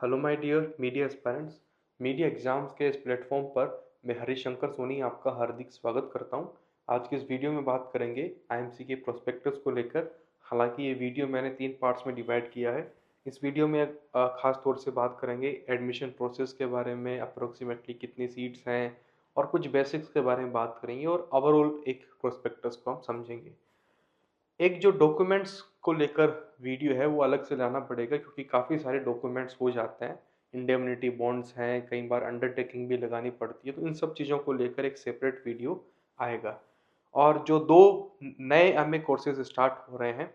Hello my dear media aspirants. Media exams के इस platform पर मैं हरिशंकर सोनी आपका हार्दिक स्वागत करता हूं। आज के इस वीडियो में बात करेंगे आईएमसी के प्रोस्पेक्टस को लेकर। हालांकि ये वीडियो मैंने 3 पार्ट्स में डिवाइड किया है। इस वीडियो में खास तौर से बात करेंगे एडमिशन प्रोसेस के बारे में, अप्रोक्सीमेटली कितनी सीट्स हैं और कुछ बेसिक्स के बारे में बात करेंगे और ओवरऑल एक प्रोस्पेक्टस को हम समझेंगे। एक जो डॉक्यूमेंट्स को लेकर वीडियो है वो अलग से लाना पड़ेगा क्योंकि काफ़ी सारे डॉक्यूमेंट्स हो जाते हैं। इंडेमनिटी बॉन्ड्स हैं, कई बार अंडरटेकिंग भी लगानी पड़ती है, तो इन सब चीज़ों को लेकर एक सेपरेट वीडियो आएगा। और जो दो नए एमए कोर्सेज स्टार्ट हो रहे हैं,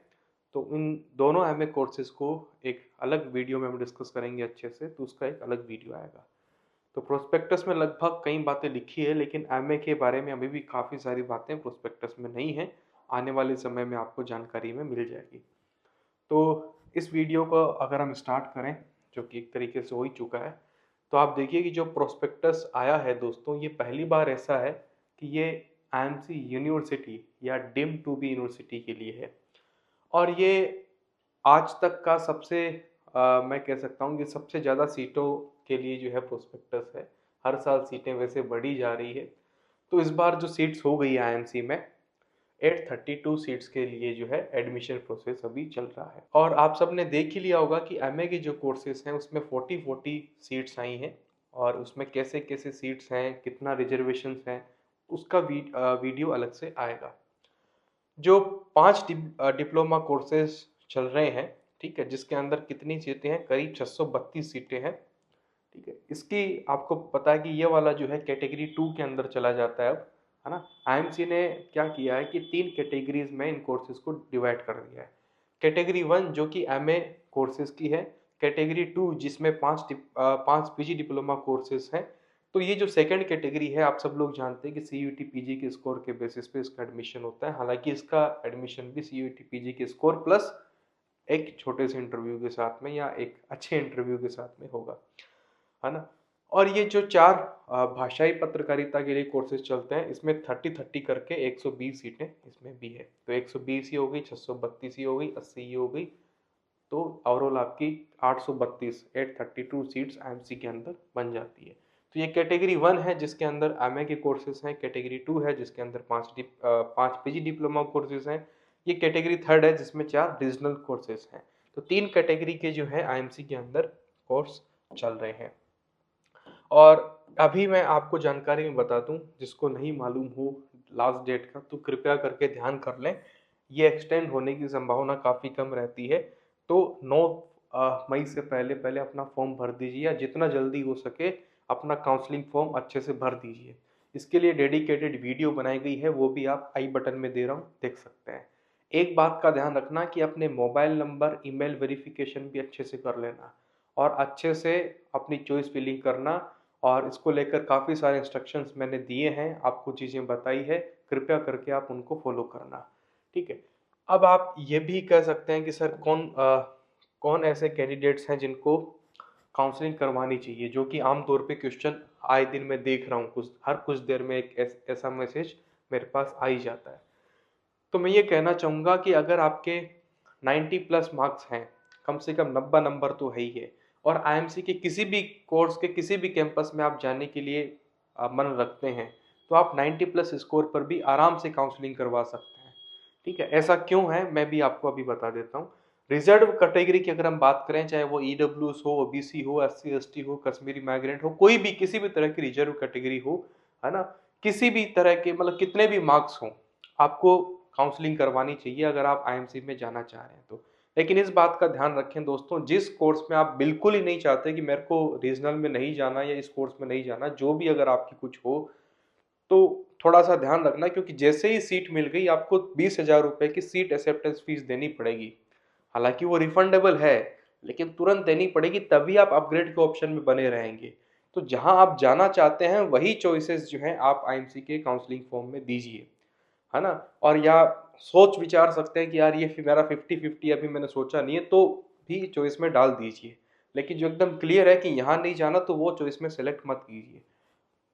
तो इन दोनों एमए कोर्सेज को एक अलग वीडियो में हम डिस्कस करेंगे अच्छे से, तो उसका एक अलग वीडियो आएगा। तो प्रोस्पेक्टस में लगभग कई बातें लिखी है, लेकिन एमए के बारे में अभी भी काफ़ी सारी बातें प्रोस्पेक्टस में नहीं है। आने वाले समय में आपको जानकारी में मिल जाएगी। तो इस वीडियो को अगर हम स्टार्ट करें, जो कि एक तरीके से हो ही चुका है, तो आप देखिए कि जो प्रोस्पेक्टस आया है दोस्तों, ये पहली बार ऐसा है कि ये आईएमसी यूनिवर्सिटी या डीम्ड टू बी यूनिवर्सिटी के लिए है। और ये आज तक का सबसे मैं कह सकता हूँ कि सबसे ज़्यादा सीटों के लिए जो है प्रोस्पेक्टस है। हर साल सीटें वैसे बढ़ी जा रही है। तो इस बार जो सीट्स हो गई है आईएमसी में, 832 सीट्स के लिए जो है एडमिशन प्रोसेस अभी चल रहा है। और आप सब ने देख ही लिया होगा कि एमए के जो कोर्सेज हैं उसमें 40 सीट्स आई हैं, और उसमें कैसे कैसे सीट्स हैं, कितना रिजर्वेशंस हैं, उसका वीडियो अलग से आएगा। जो 5 डिप्लोमा कोर्सेज चल रहे हैं, ठीक है, जिसके अंदर कितनी सीटें हैं, करीब 632 सीटें हैं। ठीक है, इसकी आपको पता है कि ये वाला जो है कैटेगरी 2 के अंदर चला जाता है अब, है ना। आईएमसी ने क्या किया है कि 3 कैटेगरीज में इन कोर्सेज को डिवाइड कर दिया है। कैटेगरी 1 जो कि एमए कोर्सेज की है, कैटेगरी 2 जिसमें 5 पीजी डिप्लोमा कोर्सेज हैं। तो ये जो सेकंड कैटेगरी है, आप सब लोग जानते हैं कि सीयूईटी पीजी के स्कोर के बेसिस पे इसका एडमिशन होता है। हालांकि इसका एडमिशन भी सीयूईटी पीजी के स्कोर प्लस एक छोटे से इंटरव्यू के साथ में या एक अच्छे इंटरव्यू के साथ में होगा, है ना। और ये जो 4 भाषाई पत्रकारिता के लिए कोर्सेज चलते हैं, इसमें 30-30 करके 120 सीटें इसमें भी है। तो 120 ही हो गई, 632 ही हो गई, 80 ही हो गई। तो ओवरऑल आपकी 832 832 सीट्स आईएमसी के अंदर बन जाती है। तो ये कैटेगरी 1 है जिसके अंदर एमए के कोर्सेज हैं। कैटेगरी 2 है जिसके अंदर 5 पीजी डिप्लोमा कोर्सेज हैं। ये कैटेगरी 3 है जिसमें 4 रीजनल कोर्सेज हैं। तो 3 कैटेगरी के जो है आईएमसी के अंदर कोर्स चल रहे हैं। और अभी मैं आपको जानकारी में बता दूं, जिसको नहीं मालूम हो लास्ट डेट का, तो कृपया करके ध्यान कर लें। ये एक्सटेंड होने की संभावना काफ़ी कम रहती है। तो 9 मई से पहले पहले अपना फॉर्म भर दीजिए, या जितना जल्दी हो सके अपना काउंसलिंग फॉर्म अच्छे से भर दीजिए। इसके लिए डेडिकेटेड वीडियो बनाई गई है, वो भी आप आई बटन में दे रहा हूँ, देख सकते हैं। एक बात का ध्यान रखना कि अपने मोबाइल नंबर ईमेल वेरिफिकेशन भी अच्छे से कर लेना, और अच्छे से अपनी चॉइस फिलिंग करना। और इसको लेकर काफ़ी सारे इंस्ट्रक्शंस मैंने दिए हैं, आपको चीज़ें बताई है, कृपया करके आप उनको फॉलो करना, ठीक है। अब आप ये भी कह सकते हैं कि सर कौन ऐसे कैंडिडेट्स हैं जिनको काउंसलिंग करवानी चाहिए, जो कि आमतौर पे क्वेश्चन आए दिन मैं देख रहा हूँ, हर कुछ देर में एक ऐसा मैसेज मेरे पास आ ही जाता है। तो मैं ये कहना चाहूँगा कि अगर आपके 90 प्लस मार्क्स हैं, कम से कम 90 नंबर तो है ही है, और आईएमसी के किसी भी कोर्स के किसी भी कैंपस में आप जाने के लिए मन रखते हैं, तो आप 90 प्लस स्कोर पर भी आराम से काउंसलिंग करवा सकते हैं, ठीक है। ऐसा क्यों है मैं भी आपको अभी बता देता हूँ। रिजर्व कैटेगरी की अगर हम बात करें, चाहे वो ईडब्ल्यूएस हो, ओबीसी हो, एससी एसटी हो, कश्मीरी माइग्रेंट हो, कोई भी किसी भी तरह की रिजर्व कैटेगरी हो, है ना, किसी भी तरह के मतलब कितने भी मार्क्स हों, आपको काउंसलिंग करवानी चाहिए अगर आप आईएमसी में जाना चाह रहे हैं तो। लेकिन इस बात का ध्यान रखें दोस्तों, जिस कोर्स में आप बिल्कुल ही नहीं चाहते कि मेरे को रीजनल में नहीं जाना या इस कोर्स में नहीं जाना, जो भी अगर आपकी कुछ हो, तो थोड़ा सा ध्यान रखना, क्योंकि जैसे ही सीट मिल गई आपको 20,000 रुपए की सीट एक्सेप्टेंस फीस देनी पड़ेगी। हालांकि वो रिफंडेबल है, लेकिन तुरंत देनी पड़ेगी, तभी आप अपग्रेड के ऑप्शन में बने रहेंगे। तो जहां आप जाना चाहते हैं वही चॉइसेस जो है आप आईएमसी के काउंसलिंग फॉर्म में दीजिए, है ना। और या सोच विचार सकते हैं कि यार ये मेरा 50-50 अभी मैंने सोचा नहीं है, तो भी चॉइस में डाल दीजिए। लेकिन जो एकदम क्लियर है कि यहाँ नहीं जाना, तो वो चॉइस में सेलेक्ट मत कीजिए।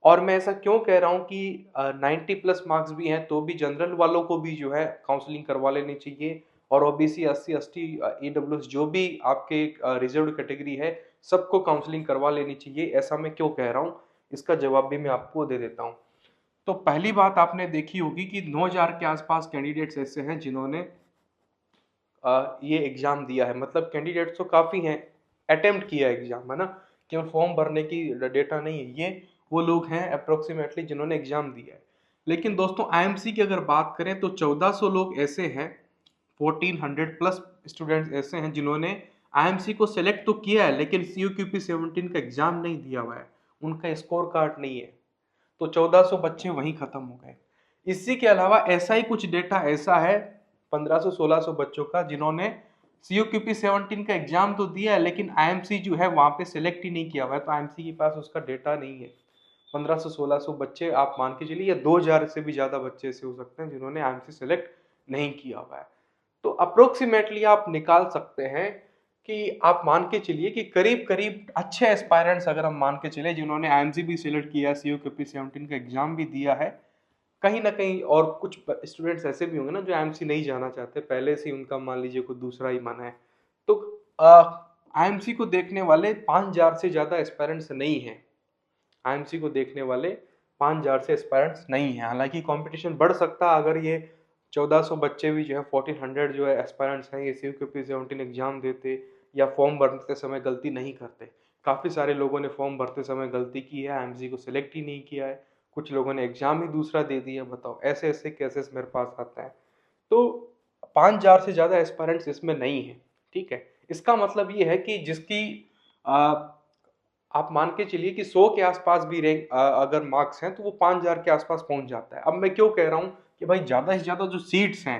और मैं ऐसा क्यों कह रहा हूँ कि 90 प्लस मार्क्स भी हैं तो भी जनरल वालों को भी जो है काउंसलिंग करवा लेनी चाहिए, और ओबीसी 80 80 ईडब्ल्यूएस जो भी आपके रिजर्व कैटेगरी है, सबको काउंसलिंग करवा लेनी चाहिए। ऐसा मैं क्यों कह रहा हूँ, इसका जवाब भी मैं आपको दे देता हूँ। तो पहली बात आपने देखी होगी कि 9000 के आसपास कैंडिडेट्स ऐसे हैं जिन्होंने ये एग्जाम दिया है। मतलब कैंडिडेट्स तो काफ़ी हैं, अटेम्प्ट किया है एग्जाम, है ना, केवल फॉर्म भरने की डेटा नहीं है। ये वो लोग हैं अप्रोक्सीमेटली जिन्होंने एग्जाम दिया है। लेकिन दोस्तों आईएमसी की अगर बात करें तो 1400 लोग ऐसे हैं, 1400 प्लस स्टूडेंट्स ऐसे हैं जिन्होंने आईएमसी को सिलेक्ट तो किया है लेकिन CUQP 17 का एग्जाम नहीं दिया हुआ है, उनका स्कोर कार्ड नहीं है। तो 1400 बच्चे वहीं खत्म हो गए। इसी के अलावा ऐसा ही कुछ डेटा ऐसा है 1500-1600 बच्चों का जिन्होंने CUQP 17 का एग्जाम तो दिया है लेकिन आईएमसी जो है वहां पे सिलेक्ट ही नहीं किया हुआ है, तो आईएमसी के पास उसका डेटा नहीं है। 1500-1600 बच्चे आप मान के चलिए, या 2000 से भी ज्यादा बच्चे ऐसे हो सकते हैं जिन्होंने आईएमसी सिलेक्ट नहीं किया हुआ है। तो अप्रोक्सीमेटली आप निकाल सकते हैं कि आप मान के चलिए कि करीब करीब अच्छे एस्पायरेंट्स अगर हम मान के चले जिन्होंने आईएमसी भी सिलेक्ट किया, CUQP 17 का एग्जाम भी दिया है, कहीं ना कहीं और कुछ स्टूडेंट्स ऐसे भी होंगे ना जो आईएमसी नहीं जाना चाहते, पहले से ही उनका मान लीजिए कोई दूसरा ही मन है। तो आईएमसी को देखने वाले 5000 से ज्यादा एस्पायरेंट्स नहीं हैं। आईएमसी को देखने वाले 5000 से एस्पायरेंट्स नहीं है। हालांकि कंपटीशन बढ़ सकता अगर ये 1400 बच्चे भी जो है 1400 जो है एस्पायरेंट्स हैं ये CUQP 17 एग्जाम देते या फॉर्म भरते समय गलती नहीं करते। काफ़ी सारे लोगों ने फॉर्म भरते समय गलती की है, आईएमसी को सिलेक्ट ही नहीं किया है, कुछ लोगों ने एग्जाम ही दूसरा दे दिया। बताओ, ऐसे ऐसे केसेस मेरे पास आता है। तो 5000 से ज़्यादा एस्पायरेंट्स इसमें नहीं है, ठीक है। इसका मतलब ये है कि जिसकी आप मान के चलिए कि 100 के आसपास भी रैंक अगर मार्क्स हैं तो वो 5000 के आसपास पहुंच जाता है। अब मैं क्यों कह रहा हूं कि भाई ज़्यादा से ज़्यादा जो सीट्स हैं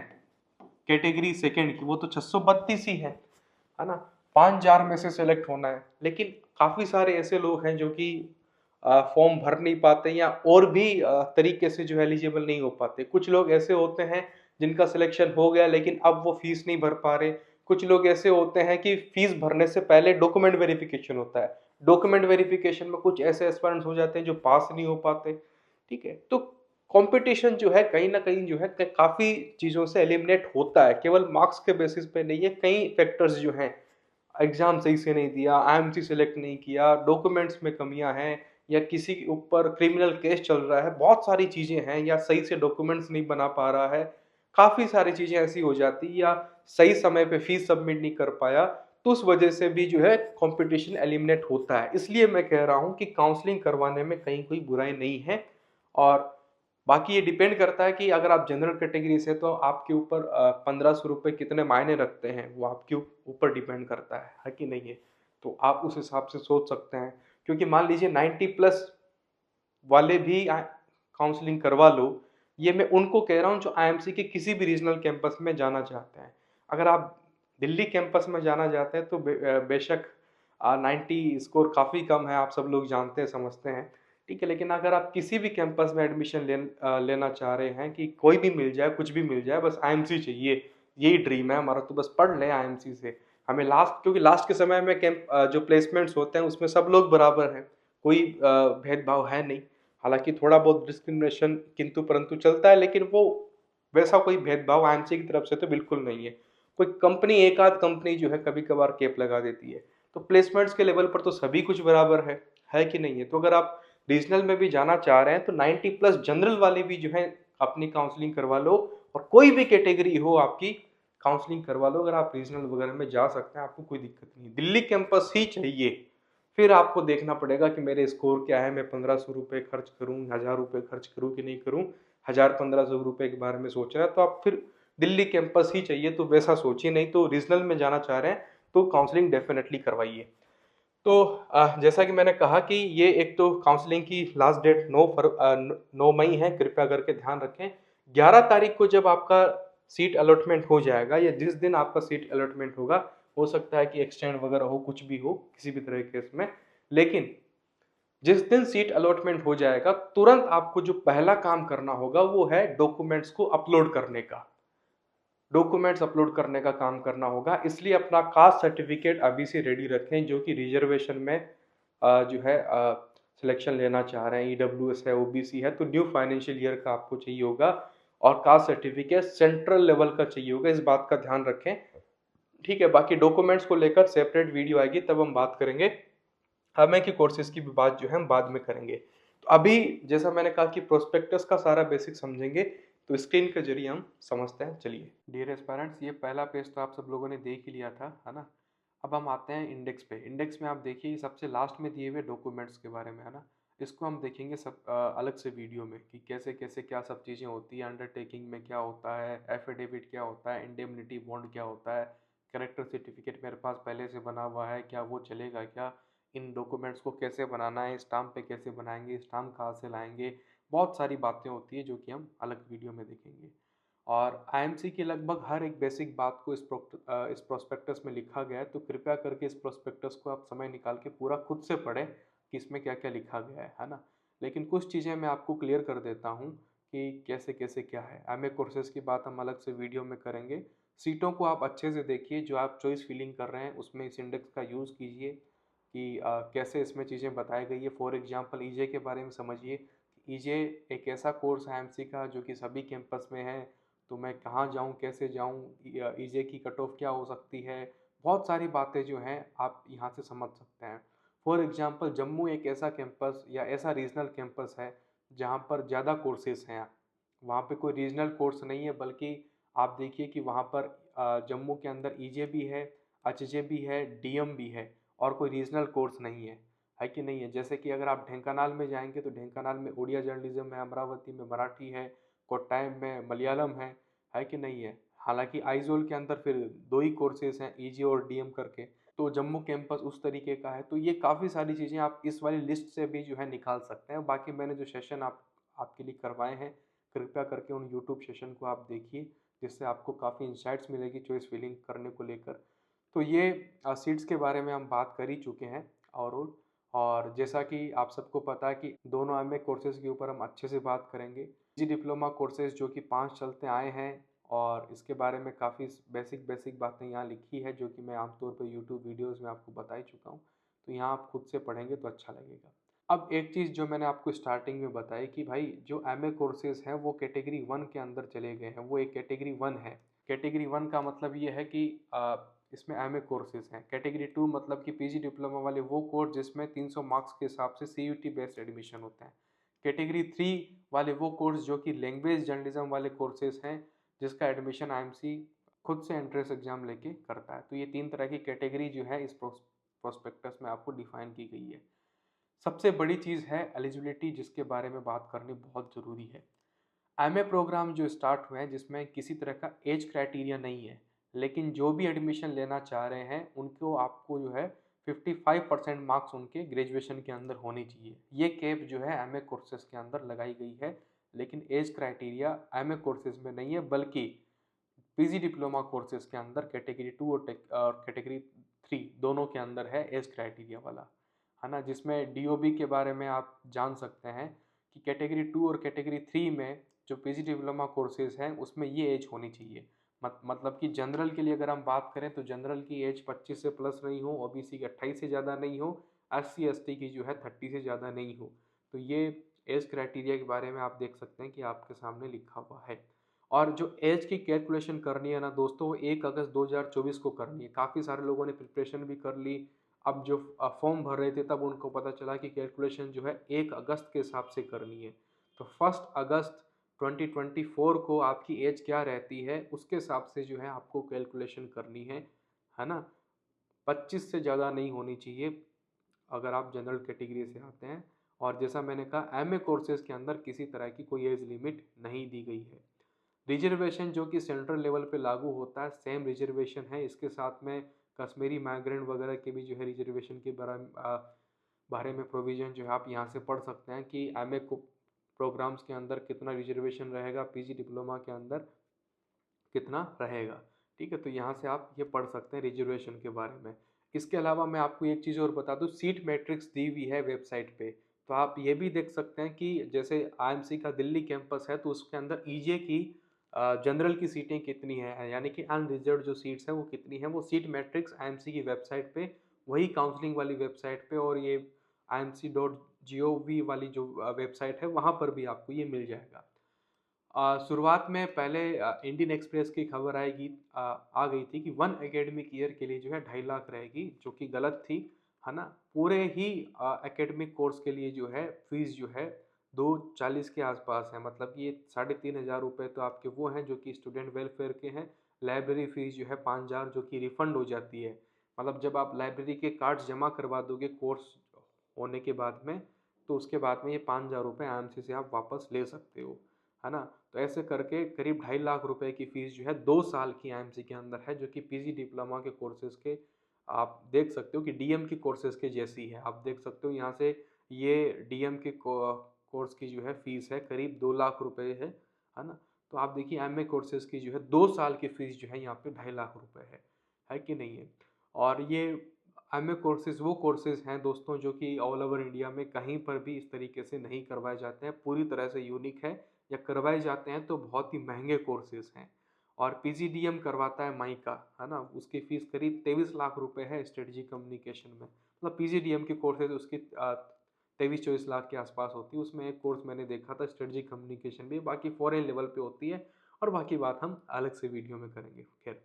कैटेगरी सेकंड की वो तो 632 ही है ना, 5000 में से सेलेक्ट होना है। लेकिन काफ़ी सारे ऐसे लोग हैं जो कि फॉर्म भर नहीं पाते या और भी तरीके से जो है एलिजिबल नहीं हो पाते। कुछ लोग ऐसे होते हैं जिनका सिलेक्शन हो गया लेकिन अब वो फीस नहीं भर पा रहे। कुछ लोग ऐसे होते हैं कि फीस भरने से पहले डॉक्यूमेंट वेरिफिकेशन होता है, डॉक्यूमेंट वेरिफिकेशन में कुछ ऐसे एस्पिरेंट्स हो जाते हैं जो पास नहीं हो पाते, ठीक है। तो कंपटीशन जो है कहीं ना कहीं जो है काफ़ी चीज़ों से एलिमिनेट होता है, केवल मार्क्स के बेसिस पे नहीं है। कई फैक्टर्स जो हैं, एग्जाम सही से नहीं दिया, आईएमसी सेलेक्ट नहीं किया, डॉक्यूमेंट्स में कमियां हैं, या किसी के ऊपर क्रिमिनल केस चल रहा है, बहुत सारी चीजें हैं, या सही से डॉक्यूमेंट्स नहीं बना पा रहा है, काफी सारी चीजें ऐसी हो जाती, या सही समय पे फीस सबमिट नहीं कर पाया, तो उस वजह से भी जो है कंपटीशन एलिमिनेट होता है। इसलिए मैं कह रहा हूं कि काउंसलिंग करवाने में कहीं कोई बुराई नहीं है। और बाकी ये डिपेंड करता है कि अगर आप जनरल कैटेगरी से तो आपके ऊपर 1500 रुपये कितने मायने रखते हैं, वो आपके ऊपर डिपेंड करता है कि नहीं है। तो आप उस हिसाब से सोच सकते हैं, क्योंकि मान लीजिए 90 प्लस वाले भी काउंसलिंग करवा लो। ये मैं उनको कह रहा हूँ जो आईएमसी के किसी भी रीजनल कैंपस में जाना चाहते हैं। अगर आप दिल्ली कैंपस में जाना चाहते हैं तो बेशक 90 स्कोर काफ़ी कम है, आप सब लोग जानते हैं समझते हैं, ठीक है। लेकिन अगर आप किसी भी कैंपस में एडमिशन लेना चाह रहे हैं कि कोई भी मिल जाए, कुछ भी मिल जाए, बस आईएमसी चाहिए, यही ड्रीम है हमारा, तो बस पढ़ लें आईएमसी से। हमें लास्ट, क्योंकि लास्ट के समय में जो प्लेसमेंट्स होते हैं उसमें सब लोग बराबर हैं, कोई भेदभाव है नहीं। हालांकि थोड़ा बहुत डिस्क्रिमिनेशन किंतु परंतु चलता है, लेकिन वो वैसा कोई भेदभाव आईएमसी की तरफ से तो बिल्कुल नहीं है। कोई कंपनी, एक आध कंपनी जो है कभी कभार कैप लगा देती है, तो प्लेसमेंट्स के लेवल पर तो सभी कुछ बराबर है कि नहीं है। तो अगर आप रीजनल में भी जाना चाह रहे हैं तो 90 प्लस जनरल वाले भी जो है अपनी काउंसलिंग करवा लो, और कोई भी कैटेगरी हो आपकी काउंसलिंग करवा लो। अगर आप रीजनल वगैरह में जा सकते हैं, आपको कोई दिक्कत नहीं। दिल्ली कैंपस ही चाहिए, फिर आपको देखना पड़ेगा कि मेरे स्कोर क्या है, मैं 1500 रुपये खर्च करूँ, 1000 रुपये खर्च करूँ कि नहीं करूँ। 1000-1500 रुपये के बारे में सोच रहे हैं तो आप फिर दिल्ली कैंपस ही चाहिए तो वैसा सोचिए, नहीं तो रीजनल में जाना चाह रहे हैं तो काउंसलिंग डेफिनेटली करवाइए। तो जैसा कि मैंने कहा कि ये एक तो काउंसलिंग की लास्ट डेट 9 मई है, कृपया करके ध्यान रखें। 11 तारीख को जब आपका सीट अलॉटमेंट हो जाएगा, या जिस दिन आपका सीट अलॉटमेंट होगा, हो सकता है कि एक्सटेंड वगैरह हो, कुछ भी हो किसी भी तरह के केस में, लेकिन जिस दिन सीट अलॉटमेंट हो जाएगा तुरंत आपको जो पहला काम करना होगा वो है डॉक्यूमेंट्स को अपलोड करने का। डॉक्यूमेंट्स अपलोड करने का काम करना होगा, इसलिए अपना कास्ट सर्टिफिकेट अभी से रेडी रखें, जो कि रिजर्वेशन में जो है सिलेक्शन लेना चाह रहे हैं, ईडब्ल्यूएस है, ओबीसी है, तो न्यू फाइनेंशियल ईयर का आपको चाहिए होगा, और कास्ट सर्टिफिकेट सेंट्रल लेवल का चाहिए होगा, इस बात का ध्यान रखें, ठीक है। बाकी डॉक्यूमेंट्स को लेकर सेपरेट वीडियो आएगी, तब हम बात करेंगे एमए के कोर्सेज की भी बात जो है हम बाद में करेंगे। तो अभी जैसा मैंने कहा कि प्रोस्पेक्टस का सारा बेसिक समझेंगे, तो स्क्रीन के जरिए हम समझते हैं। चलिए डियर एस्पायरेंट्स, ये पहला पेज तो आप सब लोगों ने देख ही लिया था, है ना। अब हम आते हैं इंडेक्स पे। इंडेक्स में आप देखिए सबसे लास्ट में दिए हुए डॉक्यूमेंट्स के बारे में, है ना। इसको हम देखेंगे सब अलग से वीडियो में कि कैसे कैसे क्या सब चीज़ें होती है, अंडरटेकिंग में क्या होता है, एफिडेविट क्या होता है, इंडेमनिटी बॉन्ड क्या होता है, कैरेक्टर सर्टिफिकेट मेरे पास पहले से बना हुआ है क्या, वो चलेगा क्या, इन डॉक्यूमेंट्स को कैसे बनाना है, स्टाम्प पे कैसे बनाएंगे, स्टाम्प कहाँ से लाएंगे, बहुत सारी बातें होती है जो कि हम अलग वीडियो में देखेंगे। और आईएमसी की लगभग हर एक बेसिक बात को इस प्रोस्पेक्टस में लिखा गया है, तो कृपया करके इस प्रोस्पेक्टस को आप समय निकाल के पूरा खुद से पढ़ें कि इसमें क्या क्या लिखा गया है ना। लेकिन कुछ चीज़ें मैं आपको क्लियर कर देता हूँ कि कैसे कैसे क्या है। एमए कोर्सेज की बात हम अलग से वीडियो में करेंगे। सीटों को आप अच्छे से देखिए, जो आप चॉइस फिलिंग कर रहे हैं उसमें इस इंडेक्स का यूज़ कीजिए कि कैसे इसमें चीज़ें बताई गई है। फॉर एग्जांपल ईजे के बारे में समझिए। ईजे एक ऐसा कोर्स है एमसी का जो कि सभी कैंपस में है, तो मैं कहाँ जाऊँ, कैसे जाऊँ, ईजे की कट ऑफ क्या हो सकती है, बहुत सारी बातें जो हैं आप यहाँ से समझ सकते हैं। फॉर एग्जांपल जम्मू एक ऐसा कैंपस या ऐसा रीजनल कैंपस है जहाँ पर ज़्यादा कोर्सेज हैं। वहाँ पे कोई रीजनल कोर्स नहीं है, बल्कि आप देखिए कि वहाँ पर जम्मू के अंदर ईजे भी है, एचजे भी है, डीएम भी है, और कोई रीजनल कोर्स नहीं है कि नहीं है। जैसे कि अगर आप ढेंकानाल में जाएंगे तो ढेंकानाल में उड़िया जर्नलिज्म है, अमरावती में मराठी है, कोट्टायम में मलयालम है कि नहीं है। हालांकि आइजोल के अंदर फिर दो ही कोर्सेज हैं, ईजी और डीएम करके। तो जम्मू कैंपस उस तरीके का है। तो ये काफ़ी सारी चीज़ें आप इस वाली लिस्ट से भी जो है निकाल सकते हैं। बाकी मैंने जो सेशन आपके लिए करवाए हैं, कृपया करके उन यूट्यूब सेशन को आप देखिए, जिससे आपको काफ़ी इंसाइट्स मिलेगी चॉइस फिलिंग करने को लेकर। तो ये सीट्स के बारे में हम बात कर ही चुके हैं ओवरऑल। और जैसा कि आप सबको पता है कि दोनों एमए कोर्सेज के ऊपर हम अच्छे से बात करेंगे। जी डिप्लोमा कोर्सेज जो कि 5 चलते आए हैं, और इसके बारे में काफ़ी बेसिक बेसिक बातें यहाँ लिखी है जो कि मैं आमतौर पर यूट्यूब वीडियोज़ में आपको बता ही चुका हूँ। तो यहाँ आप खुद से पढ़ेंगे तो अच्छा लगेगा। अब एक चीज़ जो मैंने आपको स्टार्टिंग में बताई कि भाई जो एमए कोर्सेज हैं वो कैटेगरी 1 के अंदर चले गए हैं, वो एक कैटेगरी 1 है। कैटेगरी 1 का मतलब ये है कि इसमें एमए कोर्सेज हैं। कैटेगरी 2 मतलब कि पीजी डिप्लोमा वाले वो कोर्स जिसमें 300 मार्क्स के हिसाब से सीयूटी बेस्ड एडमिशन होता है। कैटेगरी 3 वाले वो कोर्स जो कि लैंग्वेज जर्नलिज्म वाले कोर्सेज हैं, जिसका एडमिशन आईएमसी खुद से एंट्रेंस एग्जाम लेके करता है। तो ये 3 तरह की कैटेगरी जो है इस प्रोस्पेक्टस में आपको डिफाइन की गई है। सबसे बड़ी चीज़ है एलिजिबिलिटी, जिसके बारे में बात करनी बहुत ज़रूरी है। एमए प्रोग्राम जो स्टार्ट हुए हैं जिसमें किसी तरह का एज क्राइटेरिया नहीं है, लेकिन जो भी एडमिशन लेना चाह रहे हैं उनको आपको जो है 55% मार्क्स उनके ग्रेजुएशन के अंदर होने चाहिए। ये कैप जो है एमए कोर्सेज के अंदर लगाई गई है, लेकिन एज क्राइटेरिया एमए कोर्सेज में नहीं है, बल्कि पीजी डिप्लोमा कोर्सेज के अंदर कैटेगरी 2 और कैटेगरी 3 दोनों के अंदर है एज क्राइटेरिया वाला, है ना। जिसमें डीओबी के बारे में आप जान सकते हैं कि कैटेगरी 2 और कैटेगरी 3 में जो पीजी डिप्लोमा कोर्सेज हैं उसमें ये एज होनी चाहिए। मतलब कि जनरल के लिए अगर हम बात करें तो जनरल की एज 25 से प्लस नहीं हो, ओबीसी की 28 से ज़्यादा नहीं हो, एससी एसटी की जो है 30 से ज़्यादा नहीं हो। तो ये एज क्राइटेरिया के बारे में आप देख सकते हैं कि आपके सामने लिखा हुआ है। और जो एज की कैलकुलेशन करनी है ना दोस्तों, वो 1 अगस्त 2024 को करनी है। काफ़ी सारे लोगों ने प्रिपरेशन भी कर ली। अब जो फॉर्म भर रहे थे तब उनको पता चला कि कैलकुलेशन जो है 1 अगस्त के हिसाब से करनी है। तो 1 अगस्त 2024 को आपकी एज क्या रहती है उसके हिसाब से जो है आपको कैलकुलेशन करनी है ना। 25 से ज़्यादा नहीं होनी चाहिए अगर आप जनरल कैटेगरी से आते हैं। और जैसा मैंने कहा एमए कोर्सेज के अंदर किसी तरह की कोई एज लिमिट नहीं दी गई है। रिजर्वेशन जो कि सेंट्रल लेवल पे लागू होता है, सेम रिजर्वेशन है। इसके साथ में कश्मीरी माइग्रेंट वगैरह के भी जो है रिजर्वेशन के बारे में प्रोविज़न जो है आप यहाँ से पढ़ सकते हैं कि एमए को प्रोग्राम्स के अंदर कितना रिजर्वेशन रहेगा, पीजी डिप्लोमा के अंदर कितना रहेगा। ठीक है, तो यहाँ से आप ये पढ़ सकते हैं रिजर्वेशन के बारे में। इसके अलावा मैं आपको एक चीज़ और बता दूँ, सीट मैट्रिक्स दी हुई है वेबसाइट पे। तो आप ये भी देख सकते हैं कि जैसे आईएमसी का दिल्ली कैंपस है तो उसके अंदर ईजे की जनरल की सीटें कितनी हैं, यानी कि अनरिजर्व्ड जो सीट्स हैं वो कितनी हैं, वो सीट मैट्रिक्स आईएमसी की वेबसाइट पे, वही काउंसलिंग वाली वेबसाइट पे, और ये imc.gov वाली जो वेबसाइट है वहाँ पर भी आपको ये मिल जाएगा। शुरुआत में पहले इंडियन एक्सप्रेस की खबर आ गई थी कि 1 एकेडमिक ईयर के लिए जो है 2.5 लाख रहेगी, जो कि गलत थी, है ना। पूरे ही एकेडमिक कोर्स के लिए जो है फीस जो है 240 के आसपास है, मतलब कि ये 3500 रुपये तो आपके वो हैं जो कि स्टूडेंट वेलफेयर के हैं। लाइब्रेरी फीस जो है 5000 जो कि रिफंड हो जाती है, मतलब जब आप लाइब्रेरी के कार्ड्स जमा करवा दोगे कोर्स होने के बाद में, तो उसके बाद में ये 5000 रुपये आराम से आप वापस ले सकते हो, है ना। तो ऐसे करके करीब 2.5 लाख रुपए की फ़ीस जो है 2 साल की आईएमसी के अंदर है, जो कि पीजी डिप्लोमा के कोर्सेज़ के आप देख सकते हो कि डीएम की कोर्सेज़ के जैसी है। आप देख सकते हो यहाँ से ये डीएम के कोर्स की जो है फ़ीस है करीब 2 लाख रुपए है ना। तो आप देखिए एमए कोर्सेज़ की जो है 2 साल की फ़ीस जो है यहाँ पे 2.5 लाख रुपए है कि नहीं है। और ये एमए कोर्सेज़ वो कोर्सेज़ हैं दोस्तों जो कि ऑल ओवर इंडिया में कहीं पर भी इस तरीके से नहीं करवाए जाते हैं, पूरी तरह से यूनिक है। या करवाए जाते हैं तो बहुत ही महंगे कोर्सेज़ हैं। और पीजीडीएम करवाता है माइका, है ना, उसकी फ़ीस करीब 23 लाख रुपए है स्ट्रेटजी कम्युनिकेशन में। मतलब पीजीडीएम की कोर्सेज़ उसकी 23-24 लाख के आसपास होती है। उसमें एक कोर्स मैंने देखा था स्ट्रेटजी कम्युनिकेशन भी, बाकी फॉरेन लेवल पे होती है और बाकी बात हम अलग से वीडियो में करेंगे। खैर,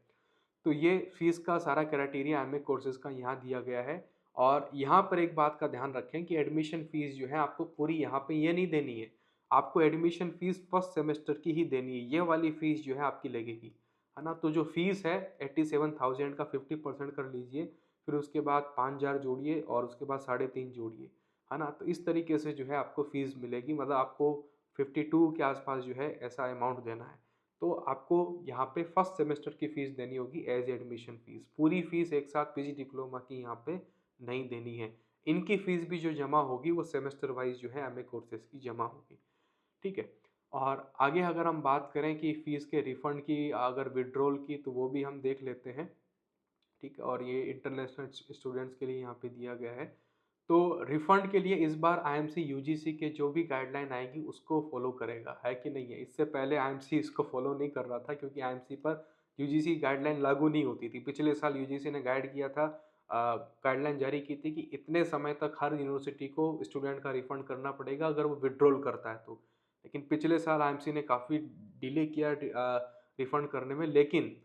तो ये फीस का सारा क्राइटेरिया एमए कोर्सेज़ का यहाँ दिया गया है। और यहाँ पर एक बात का ध्यान रखें कि एडमिशन फ़ीस जो है आपको पूरी यहाँ पे ये नहीं देनी है। आपको एडमिशन फ़ीस फर्स्ट सेमेस्टर की ही देनी है, ये वाली फ़ीस जो है आपकी लगेगी, है ना। तो जो फ़ीस है 87,000 का 50% कर लीजिए, फिर उसके बाद 5000 जोड़िए और उसके बाद 3.5 जोड़िए, है ना। तो इस तरीके से जो है आपको फ़ीस मिलेगी, मतलब आपको 52 के आसपास जो है ऐसा अमाउंट देना है। तो आपको यहाँ पे फर्स्ट सेमेस्टर की फ़ीस देनी होगी एज एडमिशन फ़ीस। पूरी फ़ीस एक साथ पीजी डिप्लोमा की यहाँ पे नहीं देनी है। इनकी फ़ीस भी जो जमा होगी वो सेमेस्टर वाइज जो है एमए कोर्सेज़ की जमा होगी, ठीक है। और आगे अगर हम बात करें कि फ़ीस के रिफ़ंड की, अगर विथड्रॉल की, तो वो भी हम देख लेते हैं, ठीक है। और ये इंटरनेशनल स्टूडेंट्स के लिए यहाँ पे दिया गया है। तो रिफंड के लिए इस बार आईएमसी यूजीसी के जो भी गाइडलाइन आएगी उसको फॉलो करेगा, है कि नहीं है। इससे पहले आईएमसी इसको फॉलो नहीं कर रहा था क्योंकि आईएमसी पर यूजीसी गाइडलाइन लागू नहीं होती थी। पिछले साल यूजीसी ने गाइड किया था, गाइडलाइन जारी की थी कि इतने समय तक हर यूनिवर्सिटी को स्टूडेंट का रिफंड करना पड़ेगा अगर वो विड्रॉल करता है तो। लेकिन पिछले साल आईएमसी ने काफ़ी डिले किया रिफंड करने में, लेकिन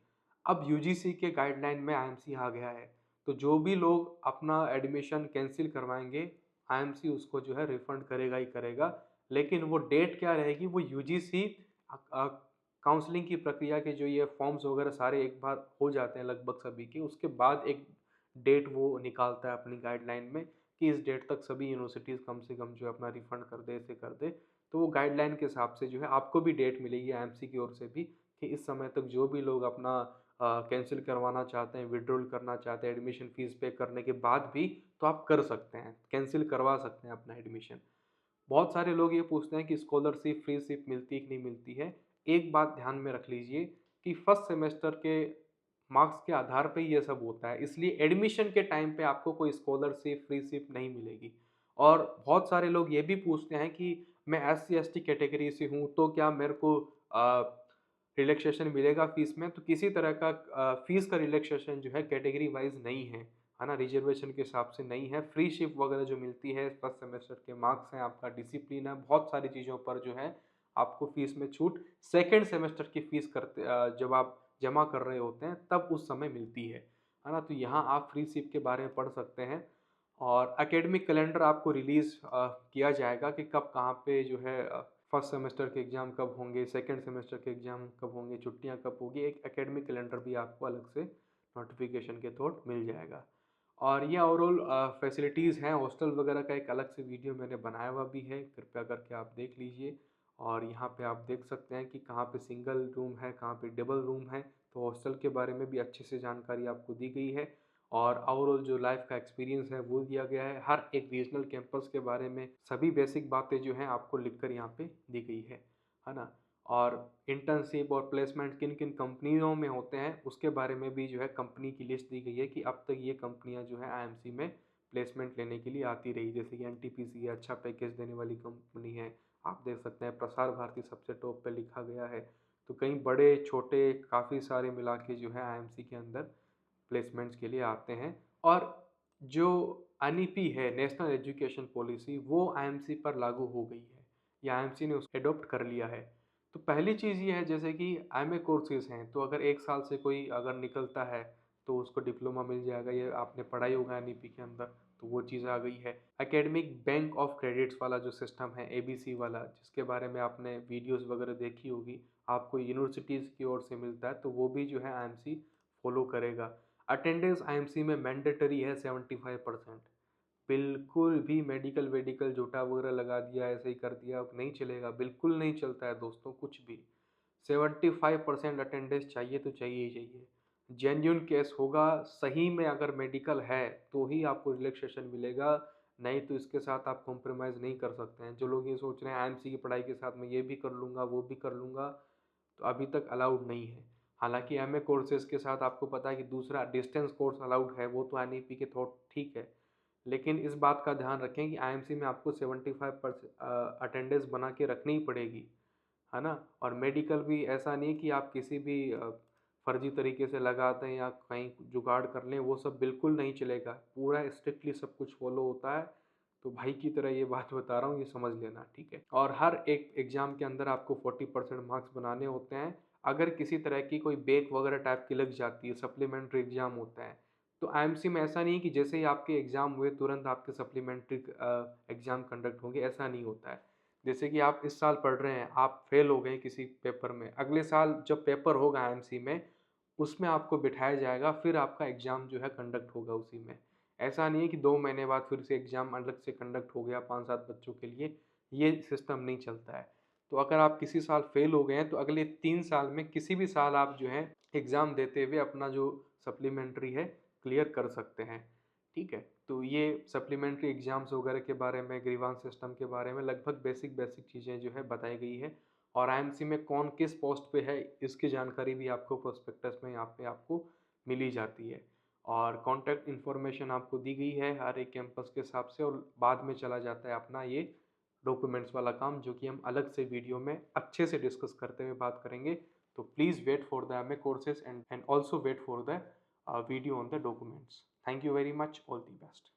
अब यूजीसी के गाइडलाइन में आईएमसी आ गया है। तो जो भी लोग अपना एडमिशन कैंसिल करवाएंगे, आईएमसी उसको जो है रिफंड करेगा ही करेगा। लेकिन वो डेट क्या रहेगी, वो यूजीसी काउंसलिंग की प्रक्रिया के जो ये फॉर्म्स वगैरह सारे एक बार हो जाते हैं लगभग सभी के, उसके बाद एक डेट वो निकालता है अपनी गाइडलाइन में कि इस डेट तक सभी यूनिवर्सिटीज़ कम से कम जो है अपना रिफंड कर दे, ऐसे कर दे। तो वो गाइडलाइन के हिसाब से जो है आपको भी डेट मिलेगी आईएमसी की ओर से भी कि इस समय तक जो भी लोग अपना कैंसिल करवाना चाहते हैं, विड्रॉल करना चाहते हैं एडमिशन फ़ीस पे करने के बाद भी, तो आप कर सकते हैं, कैंसिल करवा सकते हैं अपना एडमिशन। बहुत सारे लोग ये पूछते हैं कि स्कॉलरशिप, फ्रीशिप मिलती है कि नहीं मिलती है। एक बात ध्यान में रख लीजिए कि फर्स्ट सेमेस्टर के मार्क्स के आधार पे ये सब होता है, इसलिए एडमिशन के टाइम पे आपको कोई स्कॉलरशिप, फ्रीशिप नहीं मिलेगी। और बहुत सारे लोग ये भी पूछते हैं कि मैं एससी/एसटी कैटेगरी से हूँ, तो क्या मेरे को रिलैक्सेशन मिलेगा फ़ीस में? तो किसी तरह का फ़ीस का रिलैक्सेशन जो है कैटेगरी वाइज़ नहीं है ना? रिजर्वेशन के हिसाब से नहीं है। फ्रीशिप वगैरह जो मिलती है, फर्स्ट सेमेस्टर के मार्क्स हैं, आपका डिसिप्लिन है, बहुत सारी चीज़ों पर जो है आपको फ़ीस में छूट सेकंड सेमेस्टर की फ़ीस जब आप जमा कर रहे होते हैं तब उस समय मिलती है ना? तो यहाँ आप फ्रीशिप के बारे में पढ़ सकते हैं। और एकेडमिक कैलेंडर आपको रिलीज़ किया जाएगा कि कब कहाँ पे जो है फर्स्ट सेमेस्टर के एग्ज़ाम कब होंगे, सेकंड सेमेस्टर के एग्ज़ाम कब होंगे, छुट्टियाँ कब होगी, एक एकेडमिक कैलेंडर भी आपको अलग से नोटिफिकेशन के थ्रू मिल जाएगा। और ये ओवरऑल फैसिलिटीज़ हैं, हॉस्टल वगैरह का एक अलग से वीडियो मैंने बनाया हुआ भी है, कृपया करके आप देख लीजिए। और यहाँ पे आप देख सकते हैं कि कहाँ पे सिंगल रूम है, कहाँ पे डबल रूम है, तो हॉस्टल के बारे में भी अच्छे से जानकारी आपको दी गई है। और ओवरऑल जो लाइफ का एक्सपीरियंस है वो दिया गया है। हर एक रीजनल कैंपस के बारे में सभी बेसिक बातें जो हैं आपको लिखकर यहाँ पे दी गई है ना। और इंटर्नशिप और प्लेसमेंट किन किन कंपनियों में होते हैं उसके बारे में भी जो है कंपनी की लिस्ट दी गई है कि अब तक ये कंपनियां जो है आईएमसी में प्लेसमेंट लेने के लिए आती रही, जैसे कि एनटीपीसी है, अच्छा पैकेज देने वाली कंपनी है। आप देख सकते हैं प्रसार भारती सबसे टॉप पे लिखा गया है। तो कई बड़े छोटे काफ़ी सारे मिला के जो है आईएमसी के अंदर प्लेसमेंट्स के लिए आते हैं। और जो एनईपी है, नेशनल एजुकेशन पॉलिसी, वो आईएमसी पर लागू हो गई है या आईएमसी ने उसको एडॉप्ट कर लिया है। तो पहली चीज़ ये है जैसे कि एमए कोर्सेज हैं, तो अगर एक साल से कोई अगर निकलता है तो उसको डिप्लोमा मिल जाएगा, ये आपने पढ़ा ही होगा एनईपी के अंदर। तो वो चीज़ आ गई है। एकेडमिक बैंक ऑफ क्रेडिट्स वाला जो सिस्टम है, एबीसी वाला, जिसके बारे में आपने वीडियोस वगैरह देखी होगी, आपको यूनिवर्सिटीज़ की ओर से मिलता है, तो वो भी जो है आईएमसी फॉलो करेगा। अटेंडेंस आईएमसी में मैंडेटरी है 75%। बिल्कुल भी मेडिकल वेडिकल झूठा वगैरह लगा दिया, ऐसे ही कर दिया, नहीं चलेगा, बिल्कुल नहीं चलता है दोस्तों कुछ भी। 75% अटेंडेंस चाहिए तो चाहिए ही चाहिए। जेन्युइन केस होगा, सही में अगर मेडिकल है तो ही आपको रिलैक्सेशन मिलेगा, नहीं तो इसके साथ आप कॉम्प्रोमाइज़ नहीं कर सकते हैं। जो लोग ये सोच रहे हैं आईएमसी की पढ़ाई के साथ मैं ये भी कर लूँगा, वो भी कर लूँगा, तो अभी तक अलाउड नहीं है। हालांकि एमए कोर्सेज के साथ आपको पता है कि दूसरा डिस्टेंस कोर्स अलाउड है, वो तो एनईपी के थोड़ा ठीक है, लेकिन इस बात का ध्यान रखें कि आईएमसी में आपको 75% अटेंडेंस बना के रखनी ही पड़ेगी, है ना। और मेडिकल भी ऐसा नहीं कि आप किसी भी फर्जी तरीके से लगाते हैं या कहीं जुगाड़ कर लें, वो सब बिल्कुल नहीं चलेगा। पूरा स्ट्रिक्टली सब कुछ फॉलो होता है। तो भाई की तरह ये बात बता रहा हूँ, ये समझ लेना, ठीक है। और हर एक एग्जाम के अंदर आपको 40% मार्क्स बनाने होते हैं। अगर किसी तरह की कोई बैक वगैरह टाइप की लग जाती है, सप्लीमेंट्री एग्जाम होता है, तो आईएमसी में ऐसा नहीं है कि जैसे ही आपके एग्जाम हुए तुरंत आपके सप्लीमेंट्री एग्जाम कंडक्ट होंगे, ऐसा नहीं होता है। जैसे कि आप इस साल पढ़ रहे हैं, आप फेल हो गए किसी पेपर में, अगले साल जब पेपर होगा आईएमसी में, उसमें आपको बिठाया जाएगा, फिर आपका एग्ज़ाम जो है कंडक्ट होगा उसी में। ऐसा नहीं है कि 2 महीने बाद फिर से एग्ज़ाम अलग से कंडक्ट हो गया 5-7 बच्चों के लिए, ये सिस्टम नहीं चलता है। तो अगर आप किसी साल फेल हो गए हैं, तो अगले 3 साल में किसी भी साल आप जो है एग्ज़ाम देते हुए अपना जो सप्लीमेंट्री है क्लियर कर सकते हैं, ठीक है। तो ये सप्लीमेंट्री एग्ज़ाम्स वगैरह के बारे में, ग्रीवांस सिस्टम के बारे में लगभग बेसिक बेसिक चीज़ें जो है बताई गई है। और आईएमसी में कौन किस पोस्ट पे है, इसकी जानकारी भी आपको प्रोस्पेक्टस में यहाँ पे आपको मिली जाती है। और कॉन्टैक्ट इन्फॉर्मेशन आपको दी गई है हर एक कैंपस के हिसाब से, और बाद में चला जाता है अपना ये डॉक्यूमेंट्स वाला काम, जो कि हम अलग से वीडियो में अच्छे से डिस्कस करते हुए बात करेंगे। तो please wait for the MA courses and also wait for the video on the documents. Thank you very much. All the best.